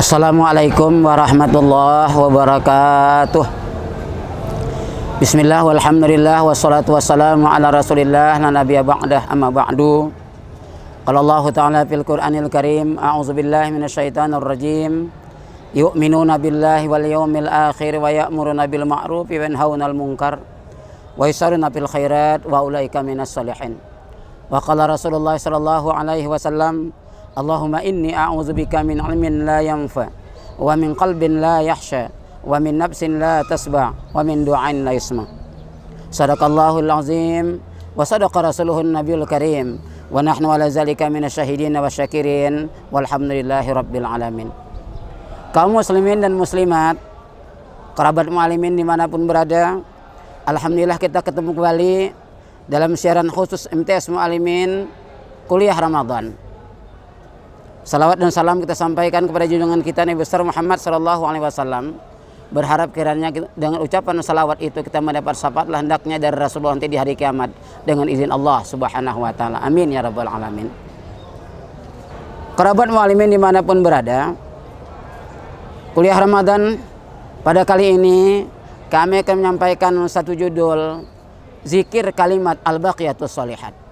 Assalamualaikum warahmatullahi wabarakatuh. Bismillah walhamdulillah wassalatu wassalamu ala rasulillah la nabiyya ba'dah amma ba'du. Qala Allah ta'ala fil Qur'anil Karim, a'udzubillahi minasyaitonir rajim. Yu'minuna billahi wal yawmil akhir wa ya'muruna bil ma'rufi wa yanhauna 'anil munkar wa yusarruna fil khairat wa ulaika minas shalihin. Wa qala Rasulullah sallallahu alaihi wasallam, Allahumma inni a'udzubika min ilmin la yanfa wa min qalbin la yahsha wa min nafsin la tasba wa min du'ain la yasma. Sadaqallahul azim wa sadaqa rasuluhun nabiyul karim wa nahnu ala zalika minasyahidin wa syakirin walhamdulillahi rabbil alamin. Kaum muslimin dan muslimat, kerabat mu'alimin dimanapun berada, alhamdulillah kita ketemu kembali dalam siaran khusus MTS Mu'alimin Kuliah Ramadan. Salawat dan salam kita sampaikan kepada junjungan kita Nabi besar Muhammad sallallahu alaihi wasallam. Berharap kiranya dengan ucapan salawat itu kita mendapat syafaatlah hendaknya dari Rasulullah nanti di hari kiamat dengan izin Allah Subhanahu wa taala. Amin ya rabbal alamin. Kerabat mu'alimin dimanapun berada, kuliah Ramadan pada kali ini kami akan menyampaikan satu judul, zikir kalimat al-baqiyatus shalihat.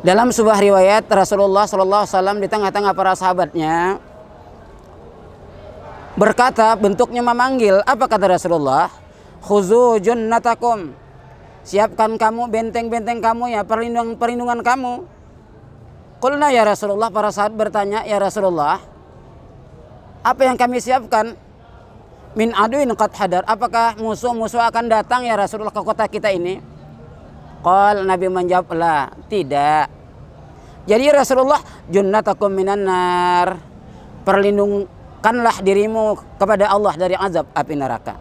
Dalam sebuah riwayat Rasulullah SAW di tengah-tengah para sahabatnya berkata, bentuknya memanggil. Apa kata Rasulullah? Khuzu junnatakum, siapkan kamu benteng-benteng kamu ya, perlindungan kamu. Qulna ya Rasulullah, para sahabat bertanya, ya Rasulullah, apa yang kami siapkan? Min aduin qad hadar, apakah musuh-musuh akan datang ya Rasulullah ke kota kita ini? Qal, Nabi menjawab, la, tidak. Jadi Rasulullah, junnatakum minan nar, perlindungkanlah dirimu kepada Allah dari azab api neraka.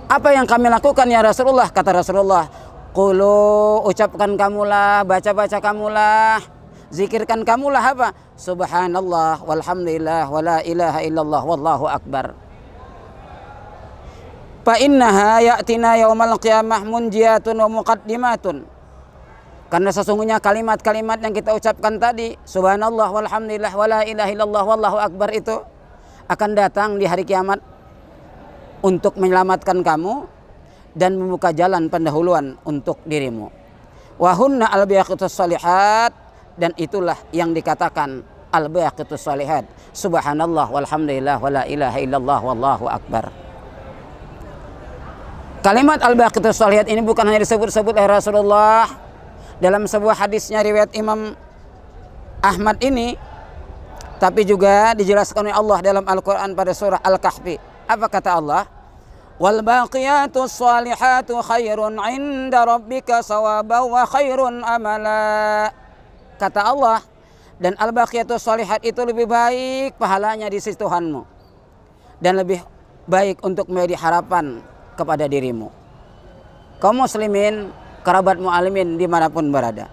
Apa yang kami lakukan ya Rasulullah? Kata Rasulullah, qulu, ucapkan kamulah, baca-baca kamulah, zikirkan kamulah apa? Subhanallah walhamdulillah wala ilaha illallah wallahu akbar. Fa innaha ya'tina yaumal qiyamah munjiyatun wa muqaddimatun. Karena sesungguhnya kalimat-kalimat yang kita ucapkan tadi, subhanallah walhamdulillah wala ilaha illallah wallahu akbar, itu akan datang di hari kiamat untuk menyelamatkan kamu dan membuka jalan pendahuluan untuk dirimu. Wa hunna al-baqiyatus shalihat, dan itulah yang dikatakan al-baqiyatus shalihat. Subhanallah walhamdulillah wala ilaha illallah wallahu akbar. Kalimat al-baqiyatus shalihat ini bukan hanya disebut-sebut oleh Rasulullah dalam sebuah hadisnya riwayat Imam Ahmad ini, tapi juga dijelaskan oleh Allah dalam Al-Quran pada surah Al-Kahfi. Apa kata Allah? Wal baqiyatus shalihatu khairun 'inda rabbika shawaban wa khairun amala. Kata Allah, dan al-baqiyatus shalihat itu lebih baik pahalanya di sisi Tuhanmu dan lebih baik untuk menjadi harapan kepada dirimu. Kaum muslimin, kerabat mu'alimin dimanapun berada,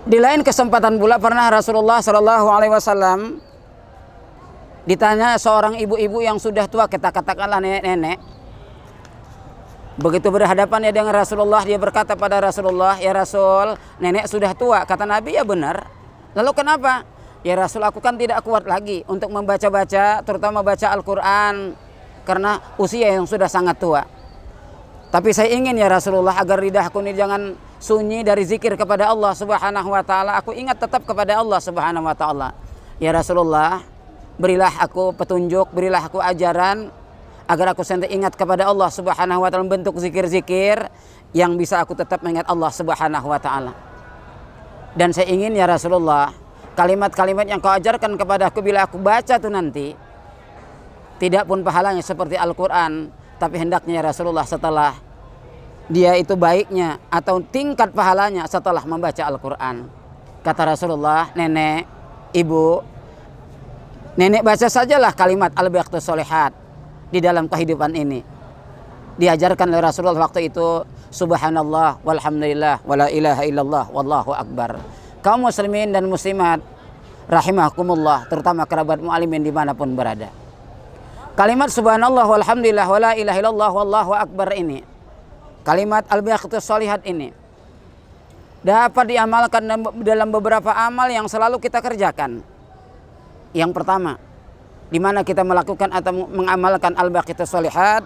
di lain kesempatan pula pernah Rasulullah SAW ditanya seorang ibu-ibu yang sudah tua, kita katakanlah nenek-nenek. Begitu berhadapan dengan Rasulullah, dia berkata pada Rasulullah, ya Rasul, nenek sudah tua. Kata Nabi, ya benar. Lalu kenapa? Ya Rasul, aku kan tidak kuat lagi untuk membaca-baca, terutama baca Al-Quran, karena usia yang sudah sangat tua. Tapi saya ingin ya Rasulullah, agar lidahku ini jangan sunyi dari zikir kepada Allah Subhanahu wa taala. Aku ingat tetap kepada Allah Subhanahu wa taala. Ya Rasulullah, berilah aku petunjuk, berilah aku ajaran agar aku sentiasa ingat kepada Allah Subhanahu wa taala, bentuk zikir-zikir yang bisa aku tetap mengingat Allah Subhanahu wa taala. Dan saya ingin ya Rasulullah, kalimat-kalimat yang kau ajarkan kepada aku bila aku baca tuh nanti, tidak pun pahalanya seperti Al-Quran, tapi hendaknya ya Rasulullah setelah dia itu baiknya atau tingkat pahalanya setelah membaca Al-Quran. Kata Rasulullah, nenek, ibu, nenek baca sajalah kalimat al-baqiyatus shalihat di dalam kehidupan ini. Diajarkan oleh Rasulullah waktu itu, subhanallah walhamdulillah wala ilaha illallah wallahu akbar. Kaum muslimin dan muslimat rahimakumullah, terutama kerabat mu'alimin dimanapun berada, kalimat subhanallah walhamdulillah wala ilaha illallah wallahu akbar ini, kalimat al-baqiyatus shalihat ini dapat diamalkan dalam beberapa amal yang selalu kita kerjakan. Yang pertama, di mana kita melakukan atau mengamalkan al-baqiyatus shalihat,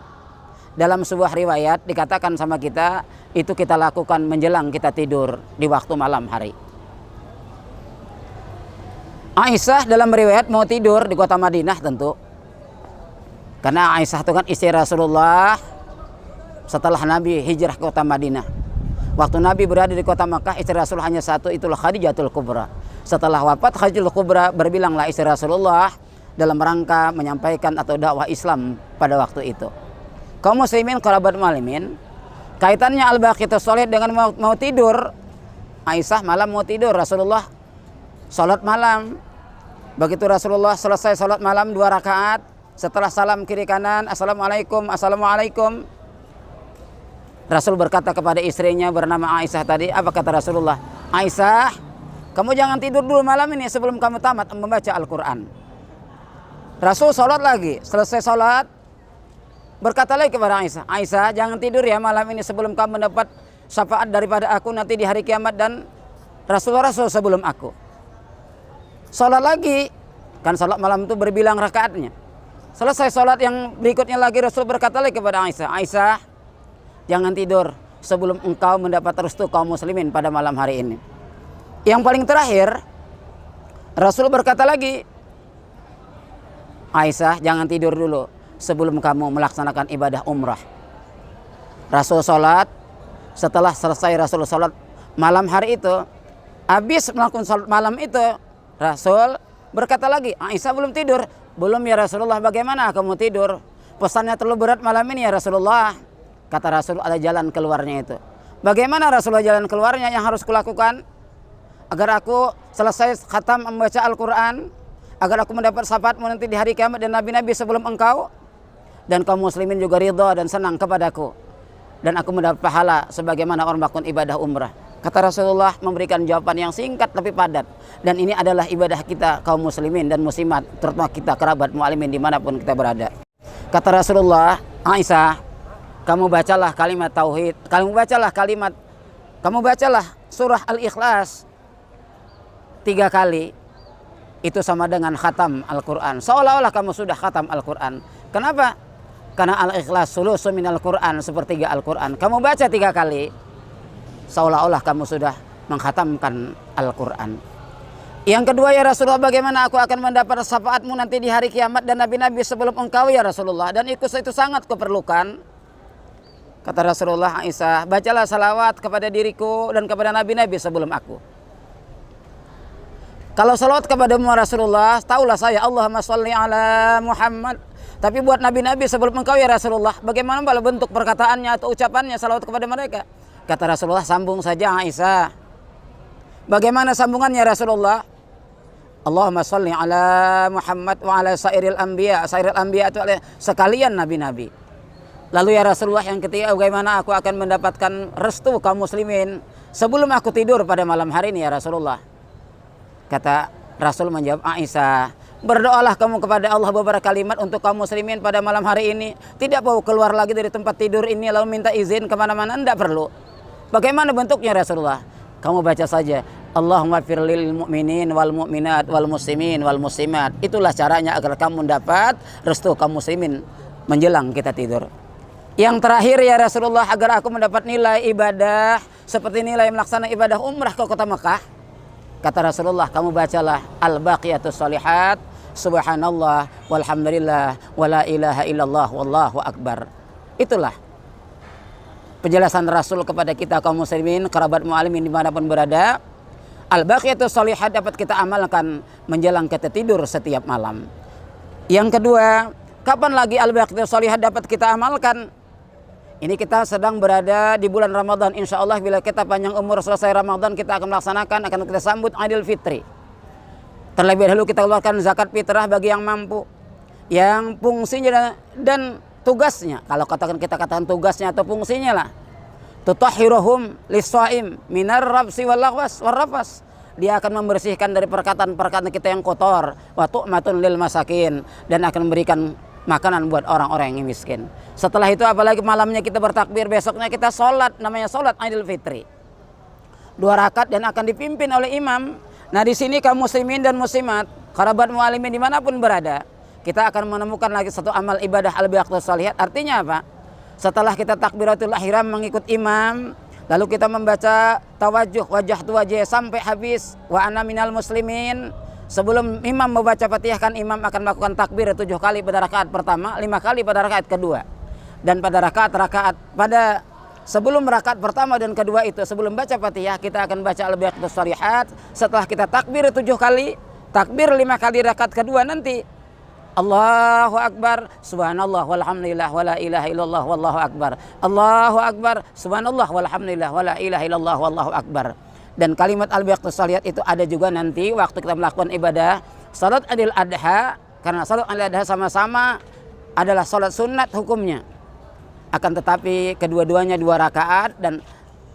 dalam sebuah riwayat dikatakan sama kita, itu kita lakukan menjelang kita tidur di waktu malam hari. Aisyah dalam riwayat mau tidur di kota Madinah tentu. Karena Aisyah itu kan istri Rasulullah setelah Nabi hijrah ke kota Madinah. Waktu Nabi berada di kota Makkah, istri Rasul hanya satu, itulah Khadijatul Kubra. Setelah wafat Khadijatul Kubra, berbilanglah istri Rasulullah dalam rangka menyampaikan atau dakwah Islam pada waktu itu. Kaum muslimin, kerabat muslimin, kaitannya al-baqiyatus shalihat dengan mau tidur. Aisyah malam mau tidur, Rasulullah salat malam. Begitu Rasulullah selesai salat malam 2 rakaat, setelah salam kiri kanan, assalamualaikum, assalamualaikum, Rasul berkata kepada istrinya bernama Aisyah tadi, apa kata Rasulullah? Aisyah, kamu jangan tidur dulu malam ini sebelum kamu tamat membaca Al-Quran. Rasul salat lagi, selesai salat, berkata lagi kepada Aisyah, Aisyah jangan tidur ya malam ini sebelum kamu mendapat syafaat daripada aku nanti di hari kiamat dan Rasul-Rasul sebelum aku. Salat lagi, kan salat malam itu berbilang rakaatnya. Selesai salat yang berikutnya lagi, Rasul berkata lagi kepada Aisyah, Aisyah jangan tidur sebelum engkau mendapat restu kaum muslimin pada malam hari ini. Yang paling terakhir, Rasul berkata lagi, Aisyah jangan tidur dulu sebelum kamu melaksanakan ibadah umrah. Rasul sholat, setelah selesai Rasul sholat malam hari itu, habis melakukan sholat malam itu, Rasul berkata lagi, Aisyah belum tidur. Belum ya Rasulullah, bagaimana kamu tidur? Pesannya terlalu berat malam ini ya Rasulullah. Kata Rasul, ada jalan keluarnya itu. Bagaimana Rasulullah jalan keluarnya yang harus kulakukan? Agar aku selesai khatam membaca Al-Quran, agar aku mendapat syafaatmu nanti di hari kiamat dan nabi-nabi sebelum engkau, dan kaum muslimin juga ridha dan senang kepadaku, dan aku mendapat pahala sebagaimana orang melakukan ibadah umrah. Kata Rasulullah memberikan jawaban yang singkat tapi padat, dan ini adalah ibadah kita kaum muslimin dan muslimat, terutama kita kerabat mu'alimin dimanapun kita berada. Kata Rasulullah, Aisyah, kamu bacalah kalimat tauhid, kamu bacalah surah Al-Ikhlas 3 kali, itu sama dengan khatam Al-Quran, seolah-olah kamu sudah khatam Al-Quran. Kenapa? Karena Al-Ikhlas sulusun minal Quran, sepertiga Al-Quran. Kamu baca 3 kali, seolah-olah kamu sudah menghatamkan Al-Quran. Yang kedua, ya Rasulullah, bagaimana aku akan mendapat syafaatmu nanti di hari kiamat dan nabi-nabi sebelum engkau ya Rasulullah, dan itu sangat kuperlukan. Kata Rasulullah, Aisyah, bacalah salawat kepada diriku dan kepada nabi-nabi sebelum aku. Kalau salawat kepada Rasulullah, taulah saya, Allahumma sholli ala Muhammad. Tapi buat nabi-nabi sebelum engkau ya Rasulullah, bagaimana kalau bentuk perkataannya atau ucapannya salawat kepada mereka? Kata Rasulullah, sambung saja Aisyah. Bagaimana sambungannya Rasulullah? Allahumma sholli ala Muhammad wa ala sairil anbiya. Sairil anbiya itu sekalian nabi-nabi. Lalu ya Rasulullah, yang ketiga, bagaimana aku akan mendapatkan restu kaum muslimin sebelum aku tidur pada malam hari ini ya Rasulullah? Kata Rasul menjawab, Aisyah, berdoalah kamu kepada Allah beberapa kalimat untuk kaum muslimin pada malam hari ini. Tidak perlu keluar lagi dari tempat tidur ini lalu minta izin kemana-mana, tidak perlu. Bagaimana bentuknya Rasulullah? Kamu baca saja, Allahumma firlil mu'minin wal mu'minat wal muslimin wal muslimat. Itulah caranya agar kamu mendapat restu kaum muslimin menjelang kita tidur. Yang terakhir ya Rasulullah, agar aku mendapat nilai ibadah seperti nilai melaksanakan ibadah umrah ke kota Mekah. Kata Rasulullah, kamu bacalah al-baqiyatus shalihat, subhanallah walhamdulillah wala ilaha illallah wallahu akbar. Itulah penjelasan Rasul kepada kita kaum muslimin, kerabat mu'alimin dimanapun berada. Al-baqiyatus shalihat dapat kita amalkan menjelang kita tidur setiap malam. Yang kedua, kapan lagi al-baqiyatus shalihat dapat kita amalkan? Ini kita sedang berada di bulan Ramadan. Insya Allah bila kita panjang umur selesai Ramadan, kita akan melaksanakan, akan kita sambut Idul Fitri. Terlebih dahulu kita keluarkan zakat fitrah bagi yang mampu, yang fungsinya dan tugasnya, kalau kita katakan tugasnya atau fungsinya lah, tutahhiruhum lis-shaim minar rabsi wal laghwas war rafas. Dia akan membersihkan dari perkataan-perkataan kita yang kotor, wa tu'matun lil masakin, dan akan memberikan makanan buat orang-orang yang miskin. Setelah itu apalagi malamnya kita bertakbir, besoknya kita sholat, namanya sholat Idul Fitri. rakaat dan akan dipimpin oleh imam. Nah di sini kaum muslimin dan muslimat, kerabat mu'alimin dimanapun berada, kita akan menemukan lagi satu amal ibadah al-baqiyyatus shalihat. Artinya apa? Setelah kita takbiratul ihram mengikut imam, lalu kita membaca tawajuh wajah tu wajah sampai habis wa ana minal muslimin. Sebelum imam membaca Fatihah kan imam akan melakukan takbir 7 kali pada rakaat pertama, 5 kali pada rakaat kedua. Dan pada sebelum rakaat pertama dan kedua itu, sebelum baca Fatihah, kita akan baca al-baqiyyatus shalihat. Setelah kita takbir 7 kali, takbir 5 kali rakaat kedua nanti Allahu Akbar, subhanallah walhamdulillah wala ilaha illallah wallahu akbar. Allahu Akbar, subhanallah walhamdulillah wala ilaha illallah wallahu akbar. Dan kalimat al-baqiyyatus shalihat itu ada juga nanti waktu kita melakukan ibadah salat Idul Adha, karena salat Idul Adha sama-sama adalah salat sunat hukumnya. Akan tetapi kedua-duanya 2 rakaat dan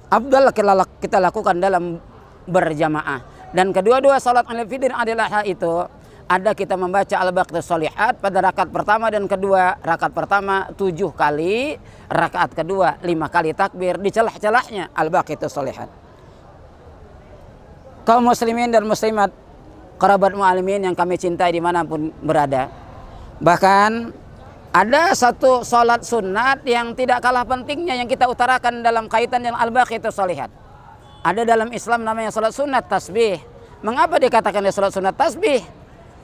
afdal kita lakukan dalam berjamaah. Dan kedua-dua salat Idul Fitri Idul Adha itu ada kita membaca al-baqiyyatus shalihat pada rakaat pertama dan kedua. Rakaat pertama 7 kali, rakaat kedua 5 kali takbir, di celah-celahnya al-baqiyyatus shalihat. Kaum muslimin dan muslimat, kerabat mu'alimin yang kami cintai dimanapun berada, bahkan ada satu sholat sunat yang tidak kalah pentingnya yang kita utarakan dalam kaitan dengan al-baqiyyatus shalihat. Ada dalam Islam namanya sholat sunat tasbih. Mengapa dikatakan sholat sunat tasbih?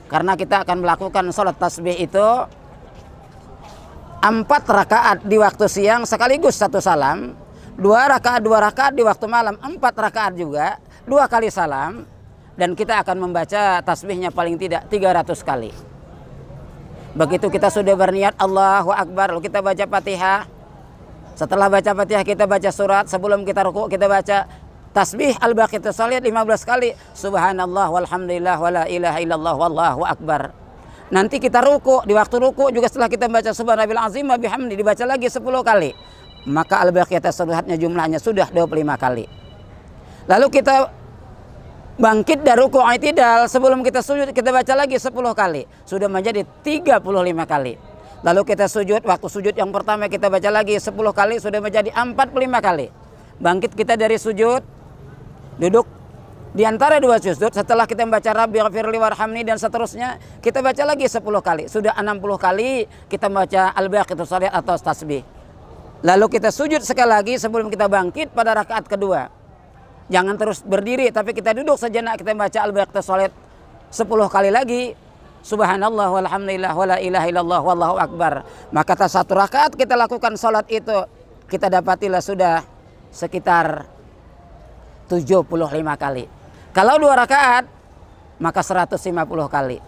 Karena kita akan melakukan sholat tasbih itu 4 rakaat di waktu siang sekaligus 1 salam, 2 rakaat di waktu malam 4 rakaat juga 2 kali salam, dan kita akan membaca tasbihnya paling tidak 300 kali. Begitu kita sudah berniat Allahu Akbar, lalu kita baca Fatihah. Setelah baca Fatihah kita baca surat, sebelum kita rukuk kita baca tasbih al-baqiyyatus shalihat 15 kali. Subhanallah walhamdulillah wala ilaha illallah wallahu akbar. Nanti kita ruku, di waktu ruku juga setelah kita baca subhanallahi azim wa bihamdi dibaca lagi 10 kali. Maka al-baqiyyatus shalihatnya jumlahnya sudah 25 kali. Lalu kita bangkit dari ruku' i'tidal, sebelum kita sujud kita baca lagi 10 kali, sudah menjadi 35 kali. Lalu kita sujud, waktu sujud yang pertama kita baca lagi 10 kali, sudah menjadi 45 kali. Bangkit kita dari sujud, duduk di antara 2 sujud, setelah kita membaca Rabbighfirli warhamni dan seterusnya, kita baca lagi 10 kali, sudah 60 kali kita baca al-baqiyyatus shalihat atau tasbih. Lalu kita sujud sekali lagi sebelum kita bangkit pada rakaat kedua. Jangan terus berdiri, tapi kita duduk sejenak, kita baca al-baqiyyatus shalihat 10 kali lagi. Subhanallah walhamdulillah wala ilaha illallah wallahu akbar. Maka atas 1 rakaat kita lakukan salat itu, kita dapatilah sudah sekitar 75 kali. Kalau 2 rakaat maka 150 kali.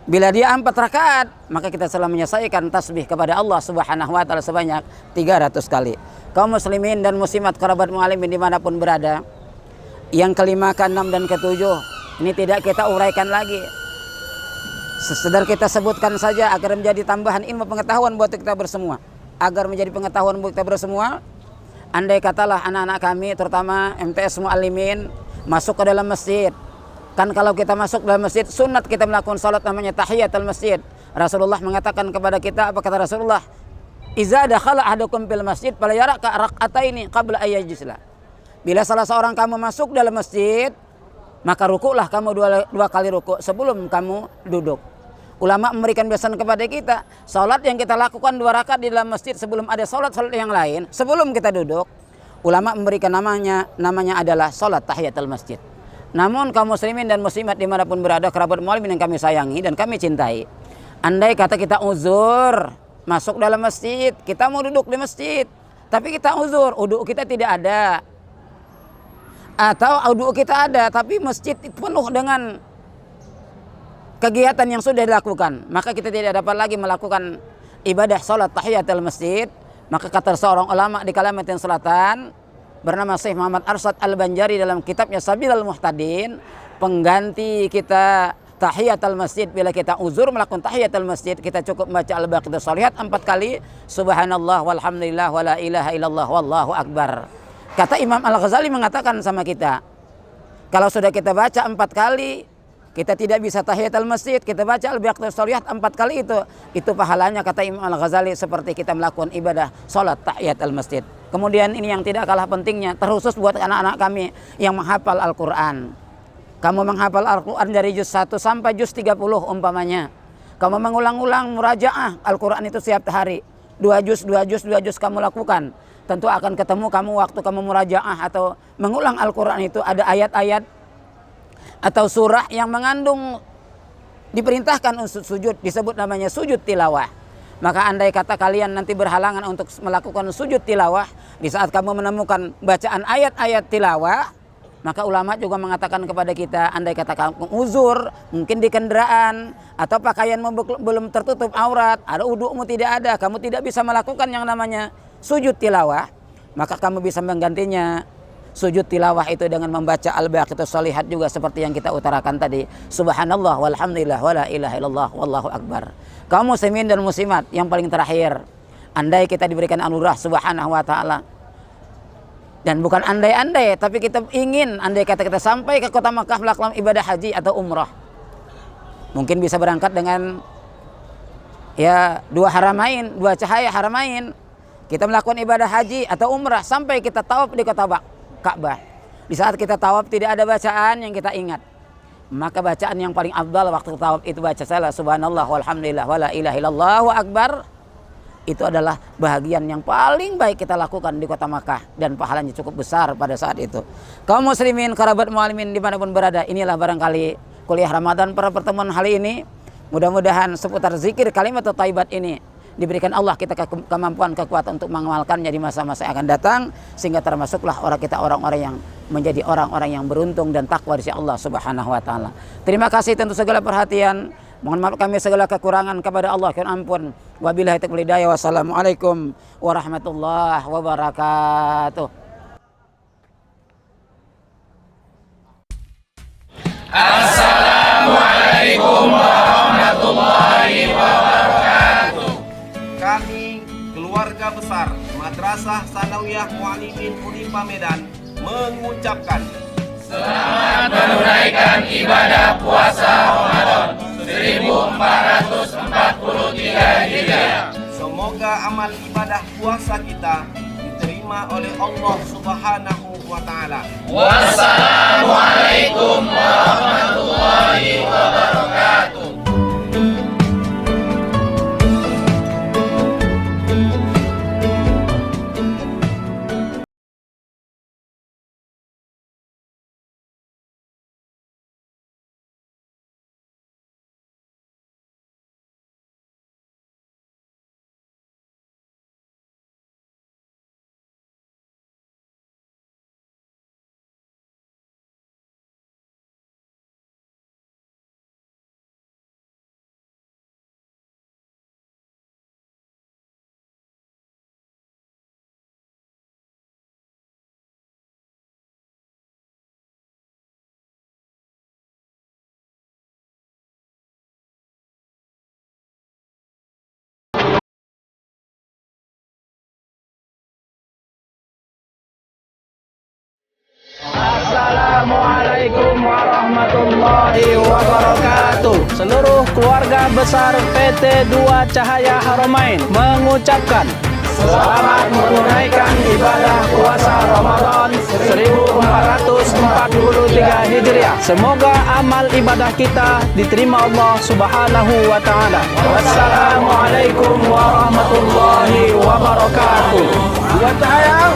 Bila dia 4 rakaat, maka kita telah menyelesaikan tasbih kepada Allah Subhanahu wa taala sebanyak 300 kali. Kaum muslimin dan muslimat, kerabat mu'alimin dimanapun berada, yang kelima, keenam dan ketujuh ini tidak kita uraikan lagi. Sekedar kita sebutkan saja agar menjadi tambahan ilmu pengetahuan buat kita bersemua. Agar menjadi pengetahuan buat kita bersemua. Andai katalah anak-anak kami, terutama MTS Mu'alimin, masuk ke dalam masjid. Kan kalau kita masuk dalam masjid, sunat kita melakukan salat namanya tahiyatul masjid. Rasulullah mengatakan kepada kita, apa kata Rasulullah? Iza dakhala ahadukum fil masjid falyaraka rak'ataini qabla ayyajlislah. Bila salah seorang kamu masuk dalam masjid, maka rukuklah kamu 2 kali rukuk sebelum kamu duduk. Ulama memberikan pesan kepada kita, salat yang kita lakukan 2 rakaat di dalam masjid sebelum ada salat yang lain, sebelum kita duduk, ulama memberikan namanya adalah salat tahiyatul masjid. Namun kaum muslimin dan muslimat dimanapun berada, kerabat mu'alimin yang kami sayangi dan kami cintai, andai kata kita uzur masuk dalam masjid, kita mau duduk di masjid, tapi kita uzur, uduk kita tidak ada, atau uduk kita ada tapi masjid penuh dengan kegiatan yang sudah dilakukan, maka kita tidak dapat lagi melakukan ibadah salat tahiyatul masjid. Maka kata seorang ulama di Kalimantan Selatan bernama Syekh Muhammad Arsyad Al-Banjari dalam kitabnya Sabilul Muhtadin, pengganti kita tahiyatul masjid bila kita uzur melakukan tahiyatul masjid, kita cukup membaca al-baqiyyatus shalihat 4 kali, subhanallah walhamdulillah wala ilaha illallah wallahu akbar. Kata Imam Al-Ghazali mengatakan sama kita, kalau sudah kita baca 4 kali, kita tidak bisa tahiyatul masjid, kita baca al-baqiyyatus shalihat 4 kali itu pahalanya kata Imam Al-Ghazali seperti kita melakukan ibadah salat tahiyatul masjid. Kemudian ini yang tidak kalah pentingnya, terkhusus buat anak-anak kami yang menghafal Al-Quran. Kamu menghafal Al-Quran dari juz 1 sampai juz 30 umpamanya. Kamu mengulang-ulang murajaah Al-Quran itu setiap hari. 2 juz kamu lakukan. Tentu akan ketemu kamu waktu kamu murajaah atau mengulang Al-Quran itu ada ayat-ayat atau surah yang mengandung diperintahkan untuk sujud, disebut namanya sujud tilawah. Maka andai kata kalian nanti berhalangan untuk melakukan sujud tilawah, di saat kamu menemukan bacaan ayat-ayat tilawah, maka ulama juga mengatakan kepada kita, andai kata kamu uzur, mungkin di kendaraan, atau pakaianmu belum tertutup aurat, ada wudu'mu tidak ada, kamu tidak bisa melakukan yang namanya sujud tilawah, maka kamu bisa menggantinya sujud tilawah itu dengan membaca al-baqiyatus shalihat juga seperti yang kita utarakan tadi. Subhanallah walhamdulillah wala ilaha illallah wallahu akbar. Kaum muslimin dan muslimat yang paling terakhir, andai kita diberikan anugerah subhanahu wa ta'ala, dan bukan andai-andai, tapi kita ingin andai kata kita sampai ke kota Makkah melakukan ibadah haji atau umrah, mungkin bisa berangkat dengan ya 2 haramain, 2 cahaya haramain. Kita melakukan ibadah haji atau umrah sampai kita tawaf di kota Ka'bah. Di saat kita tawaf tidak ada bacaan yang kita ingat, maka bacaan yang paling afdal waktu tawaf itu baca salah subhanallah walhamdulillah wala ilaha illallah wa akbar. Itu adalah bahagian yang paling baik kita lakukan di kota Makkah, dan pahalanya cukup besar pada saat itu. Kaum muslimin, kerabat mu'alimin dimanapun berada, inilah barangkali kuliah Ramadan pada pertemuan hari ini. Mudah-mudahan seputar zikir kalimat thayyibat ini diberikan Allah kita kemampuan, kekuatan untuk mengamalkannya di masa-masa yang akan datang, sehingga termasuklah orang-orang yang menjadi orang-orang yang beruntung dan takwa di sisi Allah Subhanahu wa taala. Terima kasih tentu segala perhatian. Mohon maaf kami segala kekurangan kepada Allah, mohon ampun. Wabillahi taufiq wal hidayah. Wassalamualaikum warahmatullahi wabarakatuh. Assalamualaikum warahmatullahi wabarakatuh. Kami, keluarga besar Madrasah Sanawiyah Mu'alimin Unifa Medan, mengucapkan selamat menunaikan ibadah puasa Ramadan 1443 Hijriah. Semoga amal ibadah puasa kita diterima oleh Allah Subhanahu wa taala. Wassalamualaikum warahmatullahi wabarakatuh. Assalamualaikum warahmatullahi wabarakatuh. Seluruh keluarga besar PT 2 Cahaya Haramain mengucapkan selamat menunaikan ibadah puasa Ramadan 1443 Hijriah. Semoga amal ibadah kita diterima Allah Subhanahu wa taala. Wassalamualaikum warahmatullahi wabarakatuh. 2 Cahaya